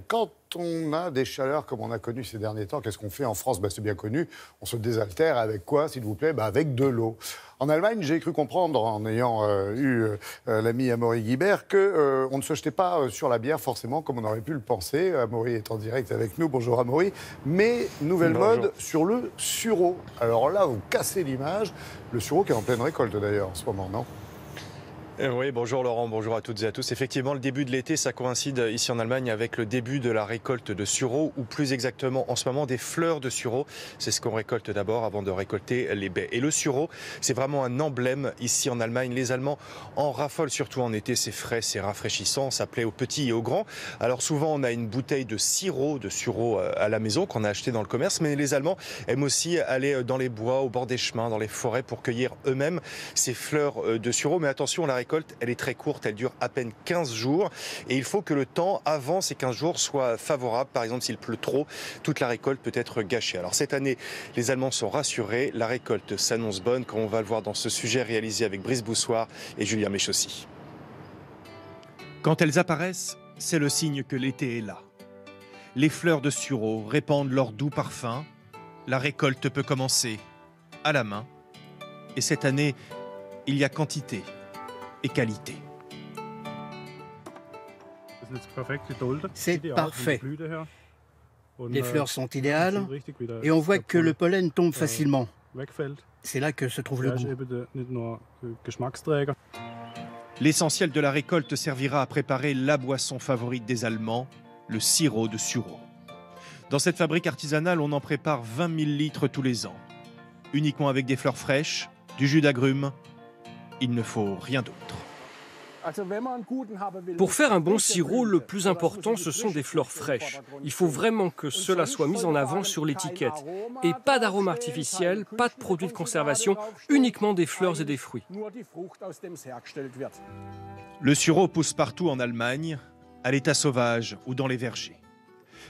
Quand on a des chaleurs comme on a connu ces derniers temps, qu'est-ce qu'on fait en France? C'est bien connu, on se désaltère avec quoi, s'il vous plaît? Avec de l'eau. En Allemagne, j'ai cru comprendre, en ayant eu l'ami Amaury Guibert, qu'on ne se jetait pas sur la bière forcément comme on aurait pu le penser. Amaury est en direct avec nous, bonjour Amaury. Mais nouvelle mode sur le sureau. Alors là, vous cassez l'image. Le sureau qui est en pleine récolte d'ailleurs en ce moment, non? Oui, bonjour Laurent, bonjour à toutes et à tous. Effectivement, le début de l'été, ça coïncide ici en Allemagne avec le début de la récolte de sureau, ou plus exactement en ce moment des fleurs de sureau. C'est ce qu'on récolte d'abord avant de récolter les baies. Et le sureau, c'est vraiment un emblème ici en Allemagne. Les Allemands en raffolent, surtout en été, c'est frais, c'est rafraîchissant, ça plaît aux petits et aux grands. Alors souvent, on a une bouteille de sirop, de sureau à la maison qu'on a acheté dans le commerce, mais les Allemands aiment aussi aller dans les bois, au bord des chemins, dans les forêts pour cueillir eux-mêmes ces fleurs de sureau. Mais attention, la récolte, elle est très courte, elle dure à peine 15 jours et il faut que le temps avant ces 15 jours soit favorable. Par exemple, s'il pleut trop, toute la récolte peut être gâchée. Alors cette année, les Allemands sont rassurés, la récolte s'annonce bonne, comme on va le voir dans ce sujet réalisé avec Brice Boussoir et Julien Méchaussy. Quand elles apparaissent, c'est le signe que l'été est là. Les fleurs de sureau répandent leur doux parfum, la récolte peut commencer à la main et cette année, il y a quantité et qualité. C'est parfait. Les fleurs sont idéales et on voit que le pollen tombe facilement. C'est là que se trouve le goût. L'essentiel de la récolte servira à préparer la boisson favorite des Allemands, le sirop de sureau. Dans cette fabrique artisanale, on en prépare 20 000 litres tous les ans. Uniquement avec des fleurs fraîches, du jus d'agrumes. Il ne faut rien d'autre. Pour faire un bon sirop, le plus important, ce sont des fleurs fraîches. Il faut vraiment que cela soit mis en avant sur l'étiquette. Et pas d'arôme artificiel, pas de produits de conservation, uniquement des fleurs et des fruits. Le sureau pousse partout en Allemagne, à l'état sauvage ou dans les vergers.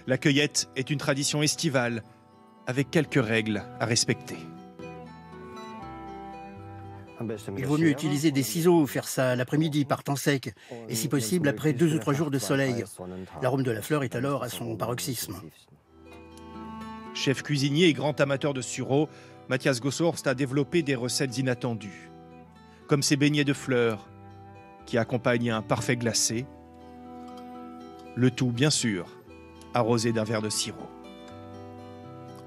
La cueillette est une tradition estivale, avec quelques règles à respecter. Il vaut mieux utiliser des ciseaux, faire ça l'après-midi par temps sec, et si possible après 2 ou 3 jours de soleil. L'arôme de la fleur est alors à son paroxysme. Chef cuisinier et grand amateur de sureau, Matthias Gosshorst a développé des recettes inattendues, comme ces beignets de fleurs qui accompagnent un parfait glacé, le tout bien sûr arrosé d'un verre de sirop.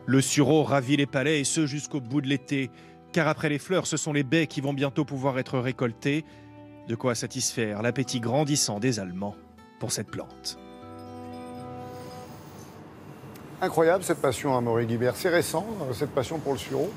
Le sureau ravit les palais et ce jusqu'au bout de l'été, car après les fleurs, ce sont les baies qui vont bientôt pouvoir être récoltées, de quoi satisfaire l'appétit grandissant des Allemands pour cette plante. Incroyable cette passion, Amaury Guibert. C'est récent, cette passion pour le sureau?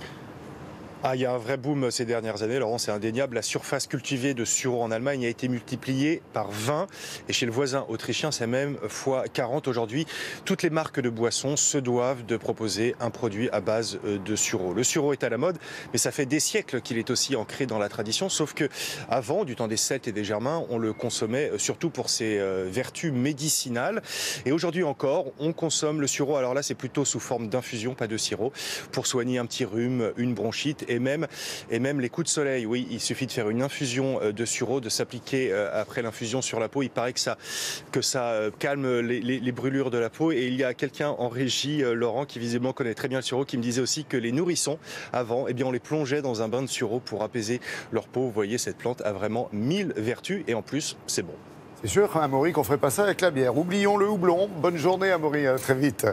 Il y a un vrai boom ces dernières années, Laurent, c'est indéniable. La surface cultivée de sureau en Allemagne a été multipliée par 20 et chez le voisin autrichien, c'est même fois 40 aujourd'hui. Toutes les marques de boissons se doivent de proposer un produit à base de sureau. Le sureau est à la mode, mais ça fait des siècles qu'il est aussi ancré dans la tradition, sauf que avant, du temps des Celtes et des Germains, on le consommait surtout pour ses vertus médicinales. Et aujourd'hui encore, on consomme le sureau. Alors là, c'est plutôt sous forme d'infusion, pas de sirop, pour soigner un petit rhume, une bronchite et même les coups de soleil. Oui, il suffit de faire une infusion de sureau, de s'appliquer après l'infusion sur la peau. Il paraît que ça calme les brûlures de la peau. Et il y a quelqu'un en régie, Laurent, qui visiblement connaît très bien le sureau, qui me disait aussi que les nourrissons, avant, on les plongeait dans un bain de sureau pour apaiser leur peau. Vous voyez, cette plante a vraiment 1000 vertus et en plus, c'est bon. C'est sûr, Amaury, qu'on ne ferait pas ça avec la bière. Oublions le houblon. Bonne journée, Amaury, à très vite.